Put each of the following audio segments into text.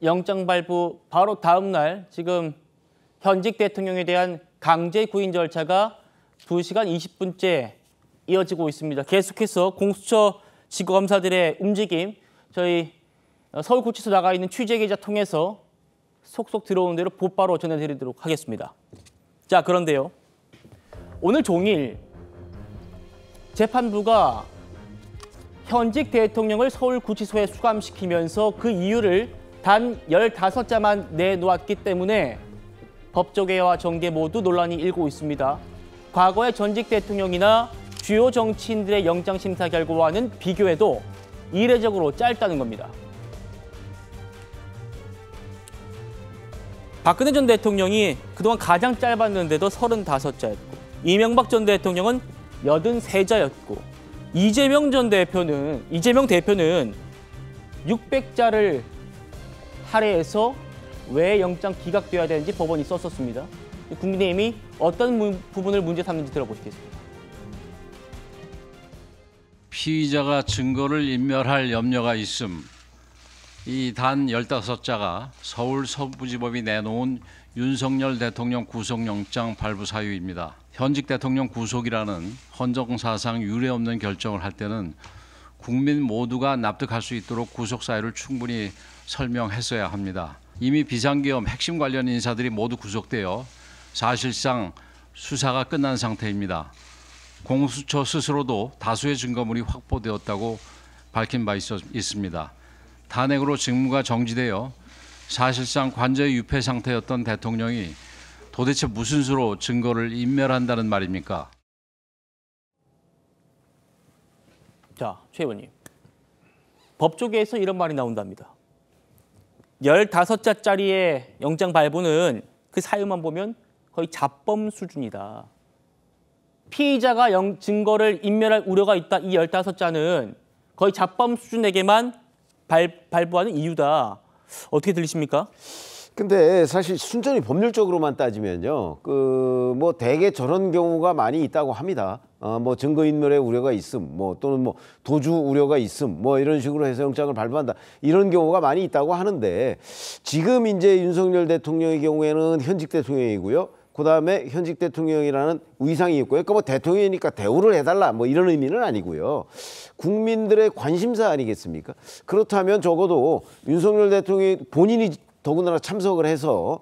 영장 발부 바로 다음 날 지금 현직 대통령에 대한 강제 구인 절차가 2시간 20분째 이어지고 있습니다. 계속해서 공수처 지검사들의 움직임 저희 서울구치소 나가 있는 취재기자 통해서 속속 들어오는 대로 곧바로 전해드리도록 하겠습니다. 자, 그런데요. 오늘 종일 재판부가 현직 대통령을 서울구치소에 수감시키면서 그 이유를 단 15자만 내놓았기 때문에 법조계와 정계 모두 논란이 일고 있습니다. 과거의 전직 대통령이나 주요 정치인들의 영장심사 결과와는 비교해도 이례적으로 짧다는 겁니다. 박근혜 전 대통령이 그동안 가장 짧았는데도 35자였고 이명박 전 대통령은 83자였고 이재명 대표는 600자를 할애해서 왜 영장 기각돼야 되는지 법원이 썼었습니다. 국민의힘이 어떤 부분을 문제 삼는지 들어보시겠습니다. 피의자가 증거를 인멸할 염려가 있음. 이 단 15자가 서울 서부지법이 내놓은 윤석열 대통령 구속영장 발부 사유입니다. 현직 대통령 구속이라는 헌정사상 유례없는 결정을 할 때는 국민 모두가 납득할 수 있도록 구속 사유를 충분히 설명했어야 합니다. 이미 비상계엄 핵심 관련 인사들이 모두 구속되어 사실상 수사가 끝난 상태입니다. 공수처 스스로도 다수의 증거물이 확보되었다고 밝힌 바 있습니다. 탄핵으로 직무가 정지되어 사실상 관저의 유폐 상태였던 대통령이 도대체 무슨 수로 증거를 인멸한다는 말입니까? 자, 최 의원님. 법조계에서 이런 말이 나온답니다. 15자짜리의 영장 발부는 그 사유만 보면 거의 자범 수준이다. 피의자가 증거를 인멸할 우려가 있다. 이 15자는 거의 자범 수준에게만 발부하는 이유다. 어떻게 들리십니까? 근데 사실 순전히 법률적으로만 따지면요, 뭐 대개 저런 경우가 많이 있다고 합니다. 뭐 증거인멸의 우려가 있음, 뭐 또는 뭐 도주 우려가 있음, 뭐 이런 식으로 해서 영장을 발부한다. 이런 경우가 많이 있다고 하는데 지금 이제 윤석열 대통령의 경우에는 현직 대통령이고요. 그다음에 현직 대통령이라는 위상이 있고요. 그러니까 뭐 대통령이니까 대우를 해달라 뭐 이런 의미는 아니고요. 국민들의 관심사 아니겠습니까? 그렇다면 적어도 윤석열 대통령이 본인이 더군다나 참석을 해서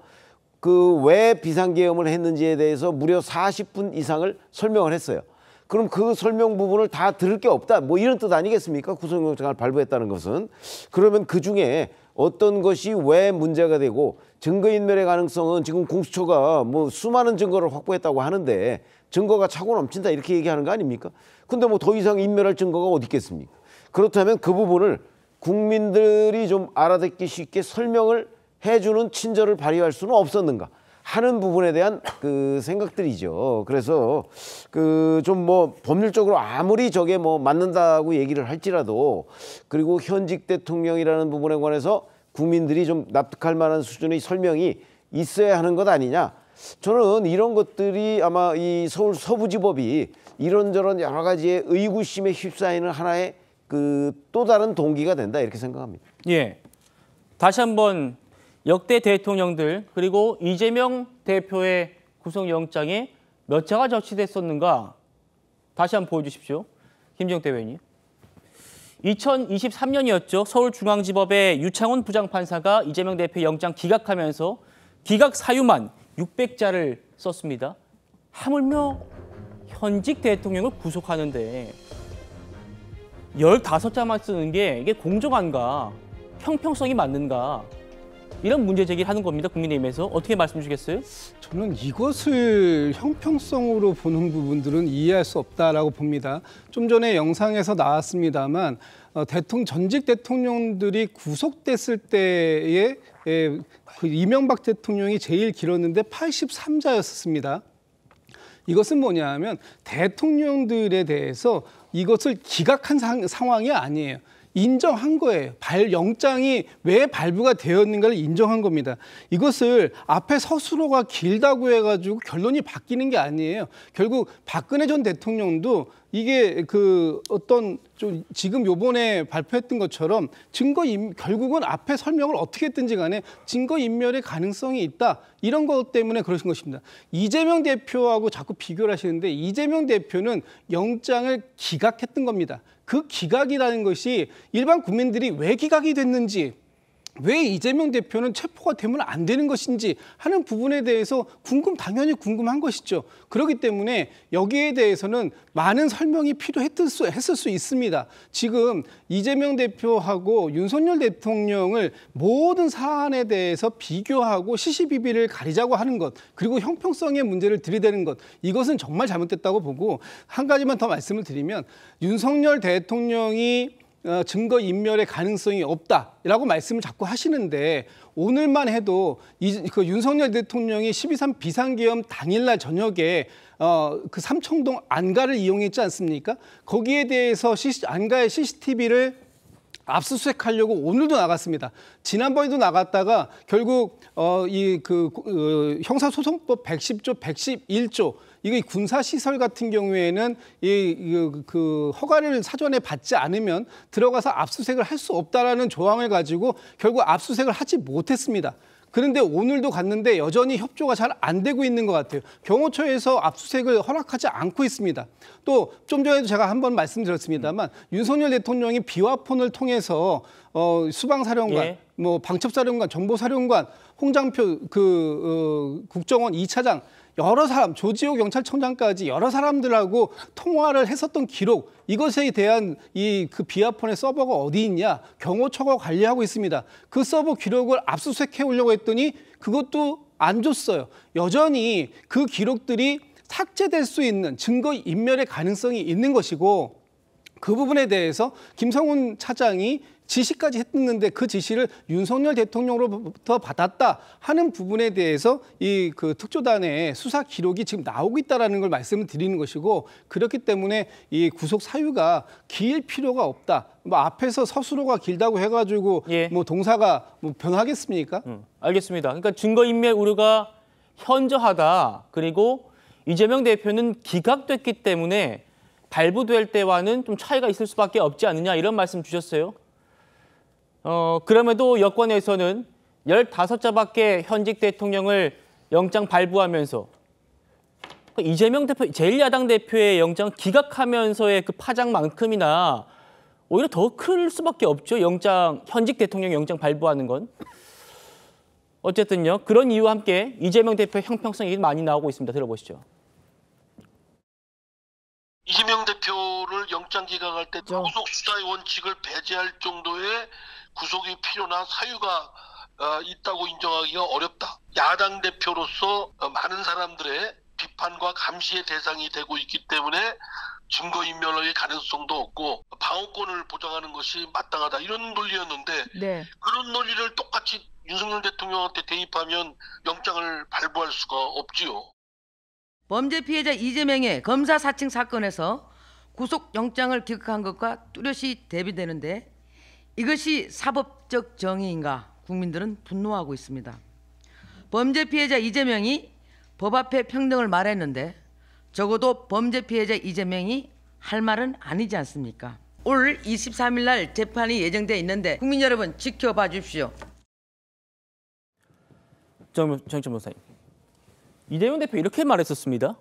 그 왜 비상계엄을 했는지에 대해서 무려 40분 이상을 설명을 했어요. 그럼 그 설명 부분을 다 들을 게 없다. 뭐 이런 뜻 아니겠습니까? 구속영장을 발부했다는 것은. 그러면 그중에 어떤 것이 왜 문제가 되고 증거인멸의 가능성은 지금 공수처가 뭐 수많은 증거를 확보했다고 하는데 증거가 차고 넘친다 이렇게 얘기하는 거 아닙니까? 근데 뭐 더 이상 인멸할 증거가 어디 있겠습니까? 그렇다면 그 부분을 국민들이 좀 알아듣기 쉽게 설명을 해주는 친절을 발휘할 수는 없었는가 하는 부분에 대한 그 생각들이죠. 그래서 그 좀 뭐 법률적으로 아무리 저게 뭐 맞는다고 얘기를 할지라도 그리고 현직 대통령이라는 부분에 관해서 국민들이 좀 납득할 만한 수준의 설명이 있어야 하는 것 아니냐. 저는 이런 것들이 아마 이 서울 서부지법이 이런저런 여러 가지의 의구심에 휩싸이는 하나의 그 또 다른 동기가 된다 이렇게 생각합니다. 예. 다시 한번 역대 대통령들 그리고 이재명 대표의 구속영장에 몇 차가 적시됐었는가 다시 한번 보여주십시오. 김정태 의원님. 2023년이었죠. 서울중앙지법의 유창훈 부장판사가 이재명 대표 영장 기각하면서 기각 사유만 600자를 썼습니다. 하물며 현직 대통령을 구속하는데 15자만 쓰는 게 이게 공정한가, 형평성이 맞는가 이런 문제 제기를 하는 겁니다. 국민의힘에서. 어떻게 말씀 주시겠어요? 저는 이것을 형평성으로 보는 부분들은 이해할 수 없다라고 봅니다. 좀 전에 영상에서 나왔습니다만 전직 대통령들이 구속됐을 때에 그 이명박 대통령이 제일 길었는데 83자였습니다. 이것은 뭐냐 하면 대통령들에 대해서 이것을 기각한 상황이 아니에요. 인정한 거예요. 영장이 왜 발부가 되었는가를 인정한 겁니다. 이것을 앞에 서술어가 길다고 해가지고 결론이 바뀌는 게 아니에요. 결국 박근혜 전 대통령도 이게 그 어떤 좀 지금 요번에 발표했던 것처럼 결국은 앞에 설명을 어떻게 했든지 간에 증거인멸의 가능성이 있다. 이런 것 때문에 그러신 것입니다. 이재명 대표하고 자꾸 비교를 하시는데 이재명 대표는 영장을 기각했던 겁니다. 그 기각이라는 것이 일반 국민들이 왜 기각이 됐는지, 왜 이재명 대표는 체포가 되면 안 되는 것인지 하는 부분에 대해서 당연히 궁금한 것이죠. 그렇기 때문에 여기에 대해서는 많은 설명이 필요했을 수 있습니다. 지금 이재명 대표하고 윤석열 대통령을 모든 사안에 대해서 비교하고 시시비비를 가리자고 하는 것, 그리고 형평성의 문제를 들이대는 것, 이것은 정말 잘못됐다고 보고, 한 가지만 더 말씀을 드리면 윤석열 대통령이 증거인멸의 가능성이 없다라고 말씀을 자꾸 하시는데, 오늘만 해도 그 윤석열 대통령이 12.3 비상계엄 당일날 저녁에 그 삼청동 안가를 이용했지 않습니까? 거기에 대해서 안가의 CCTV를 압수수색하려고 오늘도 나갔습니다. 지난번에도 나갔다가 결국 형사소송법 110조, 111조 이게 군사시설 같은 경우에는 그 허가를 사전에 받지 않으면 들어가서 압수수색을 할 수 없다라는 조항을 가지고 결국 압수수색을 하지 못했습니다. 그런데 오늘도 갔는데 여전히 협조가 잘 안 되고 있는 것 같아요. 경호처에서 압수수색을 허락하지 않고 있습니다. 또 좀 전에도 제가 한번 말씀드렸습니다만 윤석열 대통령이 비화폰을 통해서 수방사령관, 방첩사령관, 정보사령관, 홍장표 국정원 2차장 여러 사람, 조지호 경찰청장까지 여러 사람들하고 통화를 했었던 기록, 이것에 대한 그 비화폰의 서버가 어디 있냐, 경호처가 관리하고 있습니다. 그 서버 기록을 압수수색해 오려고 했더니 그것도 안 줬어요. 여전히 그 기록들이 삭제될 수 있는 증거인멸의 가능성이 있는 것이고, 그 부분에 대해서 김성훈 차장이 지시까지 했는데 그 지시를 윤석열 대통령으로부터 받았다 하는 부분에 대해서 그 특조단의 수사 기록이 지금 나오고 있다는 걸 말씀을 드리는 것이고, 그렇기 때문에 이 구속 사유가 길 필요가 없다. 앞에서 서술어가 길다고 해가지고 동사가 변하겠습니까? 알겠습니다. 그러니까 증거인멸 우려가 현저하다. 그리고 이재명 대표는 기각됐기 때문에 발부될 때와는 좀 차이가 있을 수밖에 없지 않느냐, 이런 말씀 주셨어요. 그럼에도 여권에서는 15자밖에 현직 대통령을 영장 발부하면서 이재명 대표, 제1야당 대표의 영장 기각하면서의 그 파장만큼이나 오히려 더 클 수밖에 없죠. 현직 대통령 영장 발부하는 건. 어쨌든요. 그런 이유와 함께 이재명 대표의 형평성 얘기 많이 나오고 있습니다. 들어보시죠. 이재명 대표를 영장 기각할 때 구속 수사의 원칙을 배제할 정도의 구속이 필요나 사유가 있다고 인정하기가 어렵다. 야당 대표로서 많은 사람들의 비판과 감시의 대상이 되고 있기 때문에 증거인멸의 가능성도 없고 방어권을 보장하는 것이 마땅하다, 이런 논리였는데 그런 논리를 똑같이 윤석열 대통령한테 대입하면 영장을 발부할 수가 없지요. 범죄 피해자 이재명의 검사 사칭 사건에서 구속영장을 기각한 것과 뚜렷이 대비되는데, 이것이 사법적 정의인가 국민들은 분노하고 있습니다. 범죄 피해자 이재명이 법 앞에 평등을 말했는데 적어도 범죄 피해자 이재명이 할 말은 아니지 않습니까? 올 23일 날 재판이 예정되어 있는데 국민 여러분 지켜봐 주십시오. 정의천 변호사님. 이재명 대표 이렇게 말했었습니다.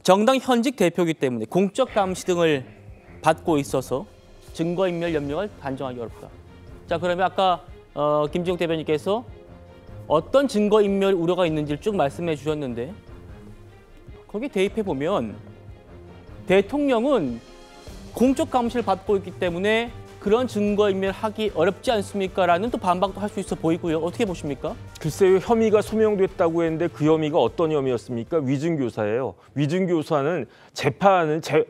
정당 현직 대표이기 때문에 공적 감시 등을 받고 있어서 증거인멸 염려를 단정하기 어렵다. 자, 그러면 아까 김지욱 대변인께서 어떤 증거인멸 우려가 있는지를 쭉 말씀해 주셨는데, 거기에 대입해 보면 대통령은 공적 감시를 받고 있기 때문에 그런 증거인멸하기 어렵지 않습니까? 라는 또 반박도 할 수 있어 보이고요. 어떻게 보십니까? 글쎄요, 혐의가 소명됐다고 했는데 그 혐의가 어떤 혐의였습니까? 위증교사예요. 위증교사는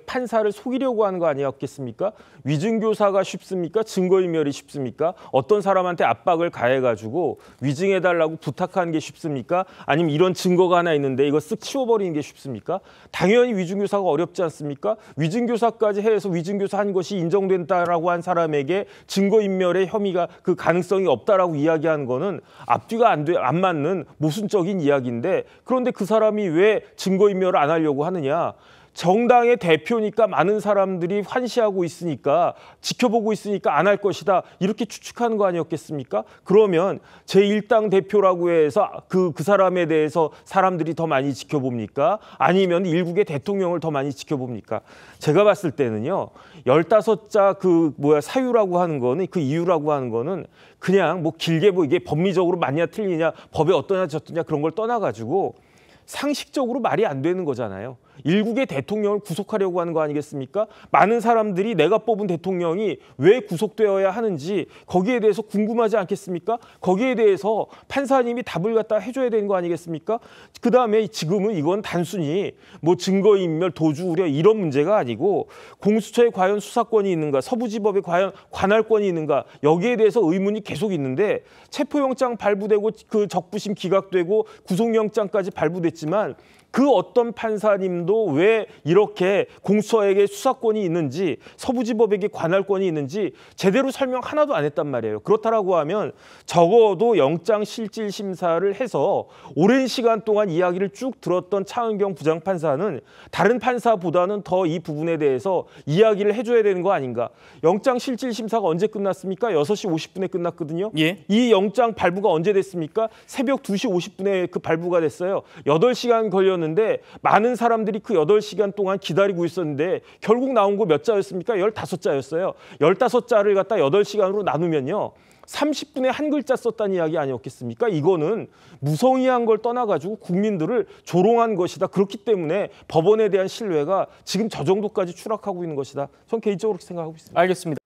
판사를 속이려고 하는 거 아니었겠습니까? 위증교사가 쉽습니까? 증거인멸이 쉽습니까? 어떤 사람한테 압박을 가해가지고 위증해달라고 부탁하는 게 쉽습니까? 아니면 이런 증거가 하나 있는데 이거 쓱 치워버리는 게 쉽습니까? 당연히 위증교사가 어렵지 않습니까? 위증교사까지 해서 위증교사 한 것이 인정된다라고 한 사람에게 증거인멸의 혐의가 그 가능성이 없다라고 이야기하는 거는 앞뒤가 안 맞는 모순적인 이야기인데, 그런데 그 사람이 왜 증거인멸을 안 하려고 하느냐? 정당의 대표니까 많은 사람들이 환시하고 있으니까 지켜보고 있으니까 안 할 것이다 이렇게 추측하는 거 아니었겠습니까? 그러면 제1당 대표라고 해서 그 사람에 대해서 사람들이 더 많이 지켜봅니까? 아니면 일국의 대통령을 더 많이 지켜봅니까? 제가 봤을 때는요. 15자 사유라고 하는 거는 그 이유라고 하는 거는 그냥 뭐 길게 뭐 이게 법리적으로 맞냐 틀리냐 법에 어떠냐 저떠냐 그런 걸 떠나가지고 상식적으로 말이 안 되는 거잖아요. 일국의 대통령을 구속하려고 하는 거 아니겠습니까? 많은 사람들이 내가 뽑은 대통령이 왜 구속되어야 하는지 거기에 대해서 궁금하지 않겠습니까? 거기에 대해서 판사님이 답을 갖다 해줘야 되는 거 아니겠습니까? 그다음에 지금은 이건 단순히 뭐 증거인멸, 도주 우려 이런 문제가 아니고 공수처에 과연 수사권이 있는가, 서부지법에 과연 관할권이 있는가 여기에 대해서 의문이 계속 있는데 체포영장 발부되고 그 적부심 기각되고 구속영장까지 발부됐지만 그 어떤 판사님도 왜 이렇게 공수처에게 수사권이 있는지 서부지법에게 관할권이 있는지 제대로 설명 하나도 안 했단 말이에요. 그렇다라고 하면 적어도 영장실질심사를 해서 오랜 시간 동안 이야기를 쭉 들었던 차은경 부장판사는 다른 판사보다는 더 이 부분에 대해서 이야기를 해줘야 되는 거 아닌가. 영장실질심사가 언제 끝났습니까? 6시 50분에 끝났거든요. 예. 이 영장 발부가 언제 됐습니까? 새벽 2시 50분에 그 발부가 됐어요. 8시간 걸렸는데 많은 사람들이 그 8시간 동안 기다리고 있었는데 결국 나온 거 몇 자였습니까? 15자였어요. 15자를 갖다 8시간으로 나누면요. 30분에 한 글자 썼다는 이야기 아니었겠습니까? 이거는 무성의한 걸 떠나가지고 국민들을 조롱한 것이다. 그렇기 때문에 법원에 대한 신뢰가 지금 저 정도까지 추락하고 있는 것이다. 전 개인적으로 그렇게 생각하고 있습니다. 알겠습니다.